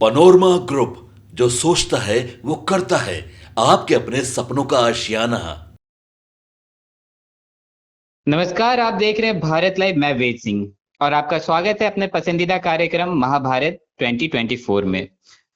Panorama group, जो सोचता है वो करता है। आपके अपने सपनों का आशियाना। नमस्कार। आप देख रहे हैं भारत लाइव। मैं वेद सिंह और आपका स्वागत है अपने पसंदीदा कार्यक्रम महाभारत 2024 में।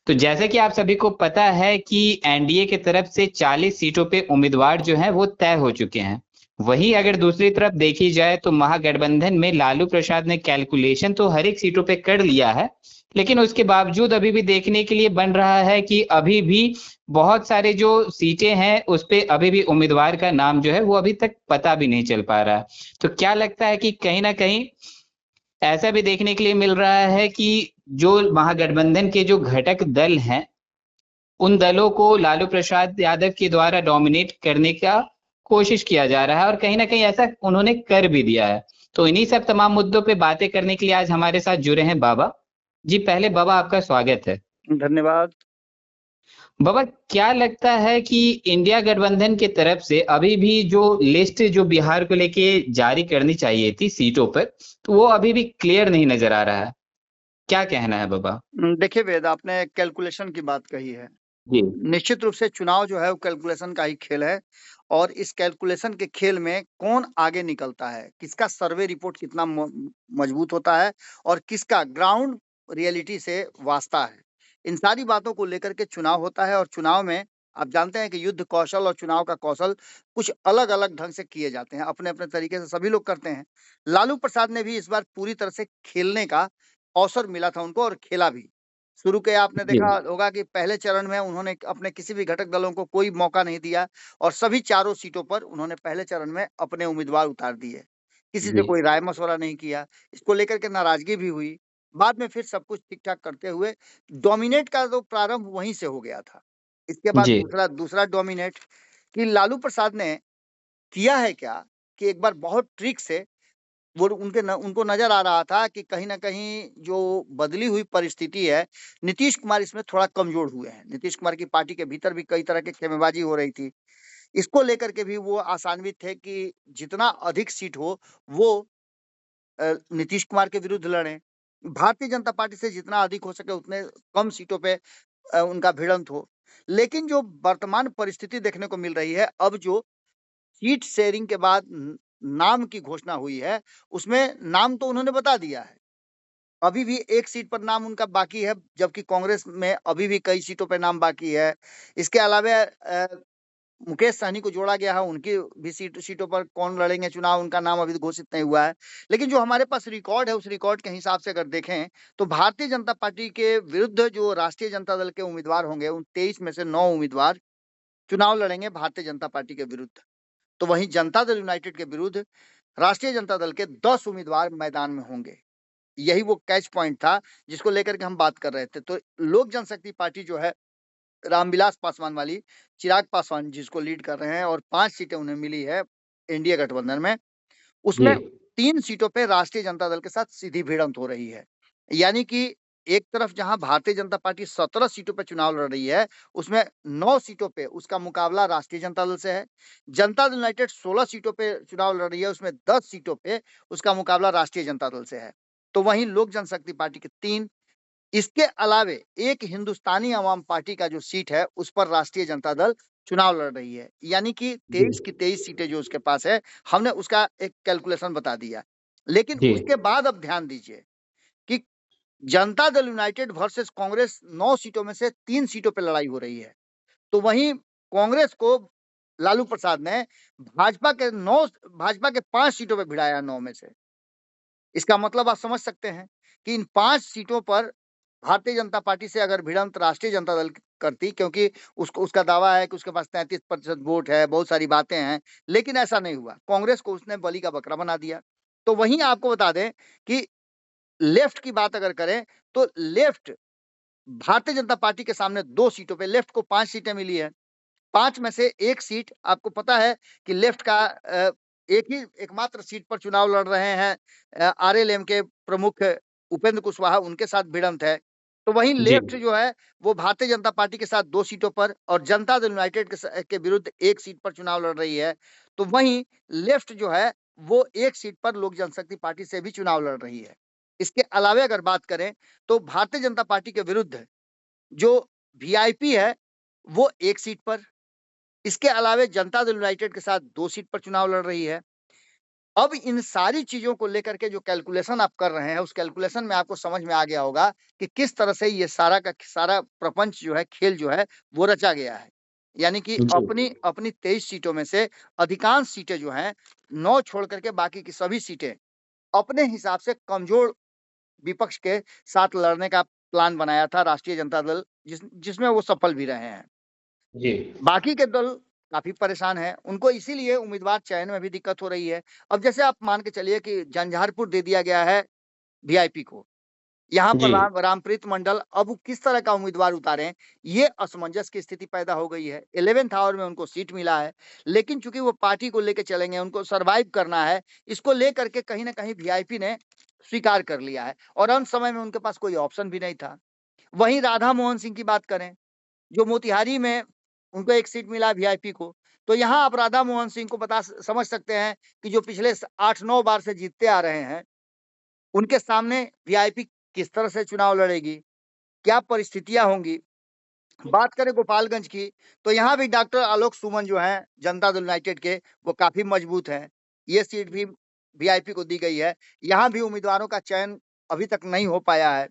तो जैसे कि आप सभी को पता है कि एनडीए की तरफ से 40 सीटों पे उम्मीदवार जो हैं वो तय हो चुके हैं। वहीं अगर दूसरी तरफ देखी जाए तो महागठबंधन में लालू प्रसाद ने कैलकुलेशन तो हर एक सीटों पे कर लिया है, लेकिन उसके बावजूद अभी भी देखने के लिए बन रहा है कि अभी भी बहुत सारे जो सीटें हैं उस पे अभी भी उम्मीदवार का नाम जो है वो अभी तक पता भी नहीं चल पा रहा है। तो क्या लगता है कि कहीं ना कहीं ऐसा भी देखने के लिए मिल रहा है कि जो महागठबंधन के जो घटक दल हैं उन दलों को लालू प्रसाद यादव के द्वारा डोमिनेट करने का कोशिश किया जा रहा है और कहीं ना कहीं ऐसा उन्होंने कर भी दिया है। तो इन्हीं सब तमाम मुद्दों पे बातें करने के लिए आज हमारे साथ जुड़े हैं बाबा जी। पहले बाबा आपका स्वागत है। धन्यवाद। बाबा, क्या लगता है कि इंडिया गठबंधन की तरफ से अभी भी जो लिस्ट जो बिहार को लेके जारी करनी चाहिए थी सीटों पर, तो वो अभी भी क्लियर नहीं नजर आ रहा है। क्या कहना है बाबा? देखिए वेद, आपने कैलकुलेशन की बात कही है। जी निश्चित रूप से चुनाव जो है वो कैलकुलेशन का ही खेल है। और इस कैलकुलेशन के खेल में कौन आगे निकलता है, किसका सर्वे रिपोर्ट कितना मजबूत होता है और किसका ग्राउंड रियलिटी से वास्ता है, इन सारी बातों को लेकर के चुनाव होता है। और चुनाव में आप जानते हैं कि युद्ध कौशल और चुनाव का कौशल कुछ अलग अलग ढंग से किए जाते हैं, अपने अपने तरीके से सभी लोग करते हैं। लालू प्रसाद ने भी इस बार पूरी तरह से खेलने का अवसर मिला था उनको, और खेला भी। शुरू के आपने जी देखा होगा कि पहले चरण में उन्होंने अपने किसी भी घटक दलों को कोई मौका नहीं दिया, और सभी चारों सीटों पर उन्होंने पहले चरण में अपने उम्मीदवार उतार दिए। किसी से जी कोई राय मशवरा नहीं किया। इसको लेकर के नाराजगी भी हुई। बाद में फिर सब कुछ ठीक ठाक करते हुए डोमिनेट का तो प्रारंभ वहीं से हो गया था। इसके बाद जी दूसरा दूसरा डोमिनेट कि लालू प्रसाद ने किया है क्या, कि एक बार बहुत ट्रिक से वो उनको नजर आ रहा था कि कहीं ना कहीं जो बदली हुई परिस्थिति है, नीतीश कुमार इसमें थोड़ा कमजोर हुए हैं। नीतीश कुमार की पार्टी के भीतर भी कई तरह की खेमेबाजी हो रही थी। इसको लेकर के भी वो आशान्वित थे कि जितना अधिक सीट हो वो नीतीश कुमार के विरुद्ध लड़े। भारतीय जनता पार्टी से जितना अधिक हो सके उतने कम सीटों पे उनका भिड़ंत हो। लेकिन जो वर्तमान परिस्थिति देखने को मिल रही है, अब जो सीट शेयरिंग के बाद नाम की घोषणा हुई है, उसमें नाम तो उन्होंने बता दिया है। अभी भी एक सीट पर नाम उनका बाकी है, जबकि कांग्रेस में अभी भी कई सीटों पर नाम बाकी है। इसके अलावा मुकेश सहनी को जोड़ा गया है, उनकी भी सीटों पर कौन लड़ेंगे चुनाव, उनका नाम अभी घोषित नहीं हुआ है। लेकिन जो हमारे पास रिकॉर्ड है, उस रिकॉर्ड के हिसाब से अगर देखें तो भारतीय जनता पार्टी के विरुद्ध जो राष्ट्रीय जनता दल के उम्मीदवार होंगे, उन 23 में से 9 उम्मीदवार चुनाव लड़ेंगे भारतीय जनता पार्टी के विरुद्ध। तो वहीं जनता दल यूनाइटेड के विरुद्ध राष्ट्रीय जनता दल के 10 उम्मीदवार मैदान में होंगे। यही वो कैच पॉइंट था जिसको लेकर के हम बात कर रहे थे। तो लोक जनशक्ति पार्टी जो है, रामविलास पासवान वाली, चिराग पासवान जिसको लीड कर रहे हैं, और 5 सीटें उन्हें मिली है एनडीए गठबंधन में, जी उसमें 3 सीटों पे राष्ट्रीय जनता दल के साथ सीधी भिड़ंत हो रही है। यानी कि एक तरफ जहां भारतीय जनता पार्टी 17 सीटों पे चुनाव लड़ रही है, उसमें 9 सीटों पे उसका मुकाबला राष्ट्रीय जनता दल से है। जनता दल यूनाइटेड 16 सीटों पे चुनाव लड़ रही है, उसमें 10 सीटों पे उसका मुकाबला राष्ट्रीय जनता दल से है। तो वहीं लोक जनशक्ति पार्टी के 3, इसके अलावे एक हिंदुस्तानी आवाम पार्टी का जो सीट है उस पर राष्ट्रीय जनता दल चुनाव लड़ रही है। यानी कि जी 23 की 23 सीटें जो उसके पास है, हमने उसका एक कैलकुलेशन बता दिया। लेकिन जी उसके बाद अब ध्यान दीजिए कि जनता दल यूनाइटेड वर्सेस कांग्रेस, 9 सीटों में से 3 सीटों पर लड़ाई हो रही है। तो वहीं कांग्रेस को लालू प्रसाद ने भाजपा के 5 सीटों पर भिड़ाया, 9 में से। इसका मतलब आप समझ सकते हैं कि इन 5 सीटों पर भारतीय जनता पार्टी से अगर भिड़ंत राष्ट्रीय जनता दल करती, क्योंकि उसका दावा है कि उसके पास 33% वोट है, बहुत सारी बातें हैं, लेकिन ऐसा नहीं हुआ। कांग्रेस को उसने बलि का बकरा बना दिया। तो वहीं आपको बता दें कि लेफ्ट की बात अगर करें, तो लेफ्ट भारतीय जनता पार्टी के सामने 2 सीटों पे लेफ्ट को 5 सीटें मिली है। 5 में से 1 सीट आपको पता है कि लेफ्ट का एक ही एकमात्र सीट पर चुनाव लड़ रहे हैं, आरएलएम के प्रमुख उपेंद्र कुशवाहा, उनके साथ भिड़ंत है। तो वहीं जी लेफ्ट जो है वो भारतीय जनता पार्टी के साथ 2 सीटों पर और जनता दल यूनाइटेड के विरुद्ध 1 सीट पर चुनाव लड़ रही है। तो वहीं लेफ्ट जो है वो 1 सीट पर लोक जनशक्ति पार्टी से भी चुनाव लड़ रही है। इसके अलावा अगर बात करें तो भारतीय जनता पार्टी के विरुद्ध जो वीआईपी है वो 1 सीट पर, इसके अलावे जनता दल यूनाइटेड के साथ 2 सीट पर चुनाव लड़ रही है। अब इन सारी चीजों को लेकर के जो कैलकुलेशन आप कर रहे हैं, उस कैलकुलेशन में आपको समझ में आ गया होगा कि किस तरह से ये सारा का सारा प्रपंच जो है, खेल जो है वो रचा गया है। यानी कि जी अपनी अपनी 23 सीटों में से अधिकांश सीटें जो हैं 9 छोड़ करके बाकी की सभी सीटें अपने हिसाब से कमजोर विपक्ष के साथ लड़ने का प्लान बनाया था राष्ट्रीय जनता दल, जिसमें वो सफल भी रहे हैं। जी बाकी के दल काफी परेशान हैं, उनको इसीलिए उम्मीदवार चयन में भी दिक्कत हो रही है। अब जैसे आप मान के चलिए कि झंझारपुर दे दिया गया है वीआईपी को, यहाँ पर जी रामप्रीत मंडल, अब वो किस तरह का उम्मीदवार उतारें, ये असमंजस की स्थिति पैदा हो गई है। 11th आवर में उनको सीट मिला है, लेकिन चूंकि वो पार्टी को लेके चलेंगे, उनको सर्वाइव करना है, इसको लेकर के कहीं ना कहीं वीआईपी ने स्वीकार कर लिया है और अंत समय में उनके पास कोई ऑप्शन भी नहीं था। वहीं राधा मोहन सिंह की बात करें, जो मोतिहारी में उनको 1 सीट मिला वीआईपी को, तो यहाँ आप राधा मोहन सिंह को समझ सकते हैं कि जो पिछले 8-9 बार से जीतते आ रहे हैं, उनके सामने वीआईपी किस तरह से चुनाव लड़ेगी, क्या परिस्थितियां होंगी। बात करें गोपालगंज की, तो यहाँ भी डॉक्टर आलोक सुमन जो हैं जनता दल यूनाइटेड के, वो काफी मजबूत हैं। ये सीट भी वीआईपी को दी गई है। यहाँ भी उम्मीदवारों का चयन अभी तक नहीं हो पाया है।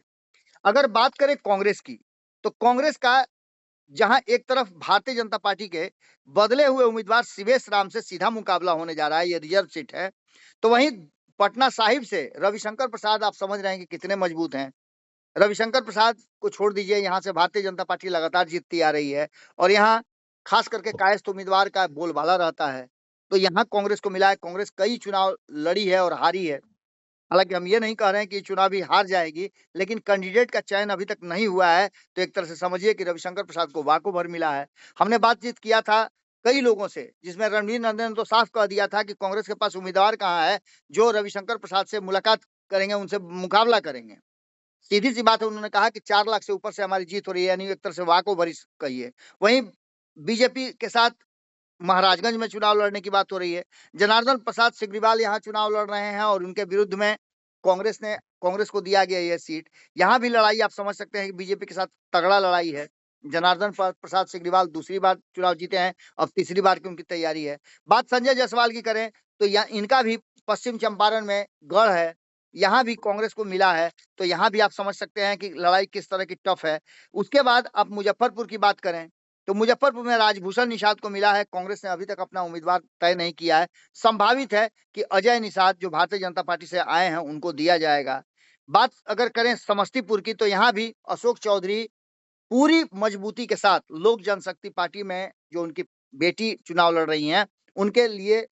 अगर बात करें कांग्रेस की, तो कांग्रेस का जहां एक तरफ भारतीय जनता पार्टी के बदले हुए उम्मीदवार शिवेश राम से सीधा मुकाबला होने जा रहा है, ये रिजर्व सीट है, तो वहीं पटना साहिब से रविशंकर प्रसाद, आप समझ रहे हैं कि कितने मजबूत हैं। रविशंकर प्रसाद को छोड़ दीजिए, यहाँ से भारतीय जनता पार्टी लगातार जीतती आ रही है और यहाँ खास करके कायस्थ उम्मीदवार का बोलबाला रहता है। तो यहाँ कांग्रेस को मिला है, कांग्रेस कई चुनाव लड़ी है और हारी है। हालांकि हम ये नहीं कह रहे हैं कि चुनाव भी हार जाएगी, लेकिन कैंडिडेट का चयन अभी तक नहीं हुआ है, तो एक तरह से समझिए कि रविशंकर प्रसाद को वाको भर मिला है। हमने बातचीत किया था कई लोगों से, जिसमें रणवीर नंदन ने तो साफ कह दिया था कि कांग्रेस के पास उम्मीदवार कहाँ है जो रविशंकर प्रसाद से मुलाकात करेंगे, उनसे मुकाबला करेंगे। सीधी सी बात है, उन्होंने कहा कि 4 लाख से ऊपर से हमारी जीत हो रही है, यानी एक तरह से वाको भरी कहिए। वहीं बीजेपी के साथ महाराजगंज में चुनाव लड़ने की बात हो रही है। जनार्दन प्रसाद सिग्रीवाल यहाँ चुनाव लड़ रहे हैं और उनके विरुद्ध में कांग्रेस को दिया गया यह सीट। यहाँ भी लड़ाई आप समझ सकते हैं कि बीजेपी के साथ तगड़ा लड़ाई है। जनार्दन प्रसाद सिग्रीवाल दूसरी बार चुनाव जीते हैं, अब तीसरी बार की उनकी तैयारी है। बात संजय जायसवाल की करें, तो इनका भी पश्चिम चंपारण में गढ़ है, यहाँ भी कांग्रेस को मिला है, तो यहाँ भी आप समझ सकते हैं कि लड़ाई किस तरह की टफ है। उसके बाद आप मुजफ्फरपुर की बात करें, तो मुजफ्फरपुर में राजभूषण निषाद को मिला है। कांग्रेस ने अभी तक अपना उम्मीदवार तय नहीं किया है। संभावित है कि अजय निषाद जो भारतीय जनता पार्टी से आए हैं उनको दिया जाएगा। बात अगर करें समस्तीपुर की, तो यहाँ भी अशोक चौधरी पूरी मजबूती के साथ लोक जनशक्ति पार्टी में जो उनकी बेटी चुनाव लड़ रही हैं, उनके लिए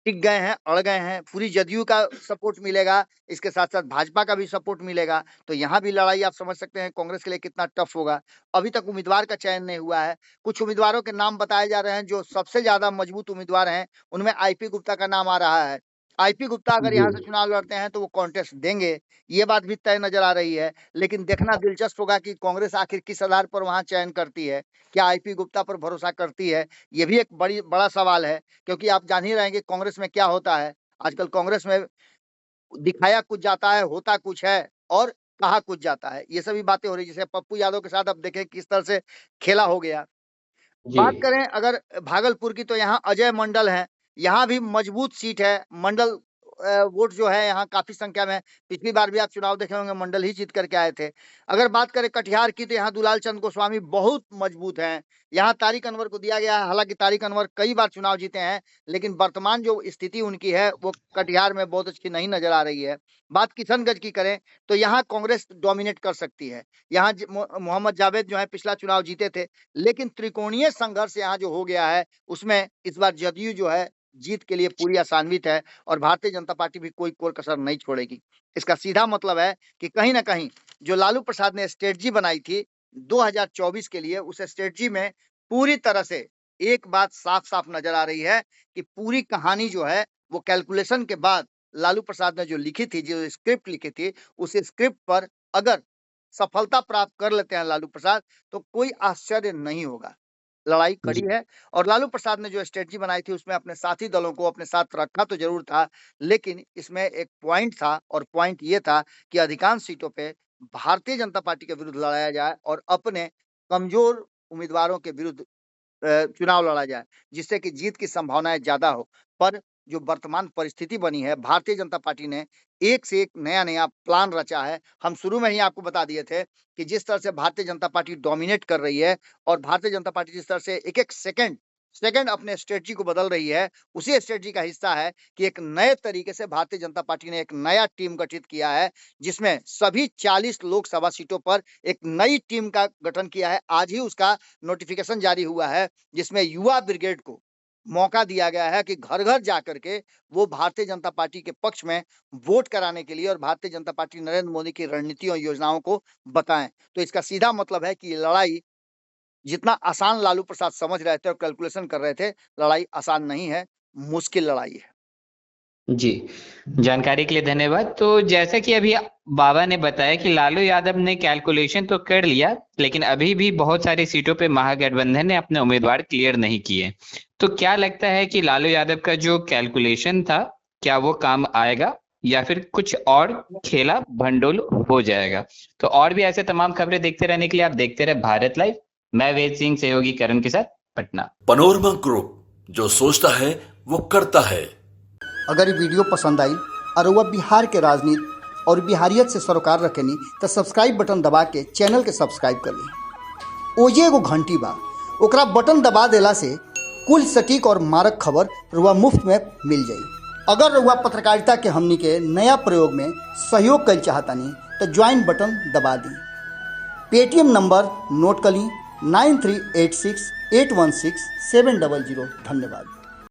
टिक गए हैं, अड़ गए हैं। पूरी जदयू का सपोर्ट मिलेगा, इसके साथ साथ भाजपा का भी सपोर्ट मिलेगा, तो यहाँ भी लड़ाई आप समझ सकते हैं कांग्रेस के लिए कितना टफ होगा। अभी तक उम्मीदवार का चयन नहीं हुआ है। कुछ उम्मीदवारों के नाम बताए जा रहे हैं, जो सबसे ज्यादा मजबूत उम्मीदवार हैं उनमें आईपी गुप्ता का नाम आ रहा है। आईपी गुप्ता अगर जी यहाँ से चुनाव लड़ते हैं तो वो कॉन्टेस्ट देंगे, ये बात भी तय नजर आ रही है। लेकिन देखना दिलचस्प होगा कि कांग्रेस आखिर किस आधार पर वहां चयन करती है, क्या आईपी गुप्ता पर भरोसा करती है, ये भी एक बड़ा सवाल है। क्योंकि आप जान ही रहे हैं कि कांग्रेस में क्या होता है। आजकल कांग्रेस में दिखाया कुछ जाता है, होता कुछ है और कहा कुछ जाता है। ये सभी बातें हो रही है। जैसे पप्पू यादव के साथ अब देखें किस तरह से खेला हो गया। जी बात करें अगर भागलपुर की, तो यहाँ अजय मंडल है। यहाँ भी मजबूत सीट है। मंडल वोट जो है यहाँ काफी संख्या में, पिछली बार भी आप चुनाव देखे होंगे मंडल ही जीत करके आए थे। अगर बात करें कटिहार की, तो यहाँ दुलाल चंद गोस्वामी बहुत मजबूत हैं। यहाँ तारिक अनवर को दिया गया है। हालांकि तारिक अनवर कई बार चुनाव जीते हैं, लेकिन वर्तमान जो स्थिति उनकी है वो कटिहार में बहुत अच्छी नहीं नजर आ रही है। बात किशनगंज की करें, तो यहाँ कांग्रेस डोमिनेट कर सकती है। यहाँ मोहम्मद जावेद जो है पिछला चुनाव जीते थे, लेकिन त्रिकोणीय संघर्ष यहाँ जो हो गया है, उसमें इस बार जदयू जो है जीत के लिए पूरी आसान्वित है और भारतीय जनता पार्टी भी कोई कोर कसर नहीं छोड़ेगी। इसका सीधा मतलब है कि कहीं ना कहीं जो लालू प्रसाद ने स्ट्रेटजी बनाई थी 2024 के लिए, उस स्ट्रेटजी में पूरी तरह से एक बात साफ साफ नजर आ रही है कि पूरी कहानी जो है वो कैलकुलेशन के बाद लालू प्रसाद ने जो लिखी थी, जो स्क्रिप्ट लिखी थी, उस स्क्रिप्ट पर अगर सफलता प्राप्त कर लेते हैं लालू प्रसाद, तो कोई आश्चर्य नहीं होगा। लड़ाई कड़ी जी है और लालू प्रसाद ने जो स्ट्रेटजी बनाई थी उसमें अपने साथी दलों को अपने साथ रखा तो जरूर था, लेकिन इसमें एक पॉइंट था और पॉइंट ये था कि अधिकांश सीटों पे भारतीय जनता पार्टी के विरुद्ध लड़ाया जाए और अपने कमजोर उम्मीदवारों के विरुद्ध चुनाव लड़ा जाए, जिससे कि जीत की संभावनाएं ज्यादा हो। पर जो वर्तमान परिस्थिति बनी है, भारतीय जनता पार्टी ने एक से एक नया प्लान रचा है। हम शुरू में ही आपको बता दिए थे कि जिस तरह से भारतीय जनता पार्टी डोमिनेट कर रही है और भारतीय जनता पार्टी जिस तरह से एक एक सेकंड अपने स्ट्रेटजी को बदल रही है, उसी स्ट्रेटजी का हिस्सा है कि एक नए तरीके से भारतीय जनता पार्टी ने एक नया टीम गठित किया है, जिसमें सभी 40 लोकसभा सीटों पर एक नई टीम का गठन किया है। आज ही उसका नोटिफिकेशन जारी हुआ है, जिसमें युवा ब्रिगेड को मौका दिया गया है कि घर घर जाकर के वो भारतीय जनता पार्टी के पक्ष में वोट कराने के लिए और भारतीय जनता पार्टी नरेंद्र मोदी की रणनीति और योजनाओं को बताएं। तो इसका सीधा मतलब है कि ये लड़ाई जितना आसान लालू प्रसाद समझ रहे थे और कैलकुलेशन कर रहे थे, लड़ाई आसान नहीं है, मुश्किल लड़ाई है। जी, जानकारी के लिए धन्यवाद। तो जैसा कि अभी बाबा ने बताया कि लालू यादव ने कैलकुलेशन तो कर लिया, लेकिन अभी भी बहुत सारी सीटों पे महागठबंधन ने अपने उम्मीदवार क्लियर नहीं किए। तो क्या लगता है कि लालू यादव का जो कैलकुलेशन था, क्या वो काम आएगा या फिर कुछ और खेला भंडोल हो जाएगा? तो और भी ऐसे तमाम खबरें देखते रहने के लिए आप देखते रहे भारत लाइव। मैं वेद सिंह, सहयोगी करण के साथ, पटना। पनोरमा ग्रुप, जो सोचता है वो करता है। अगर ये वीडियो पसंद आई और वह बिहार के राजनीति और बिहारियत से सरोकार रखेनी तो सब्सक्राइब बटन दबा के चैनल के सब्सक्राइब कर ली। ओजे एगो घंटी बा, ओकरा बटन दबा देला से कुल सटीक और मारक खबर रुआ मुफ्त में मिल जाई। अगर रुआ पत्रकारिता के हमनी के नया प्रयोग में सहयोग कर चाहतानी तो ज्वाइन बटन दबा दी। पेटीएम नंबर नोट कर ली 9386816700। धन्यवाद।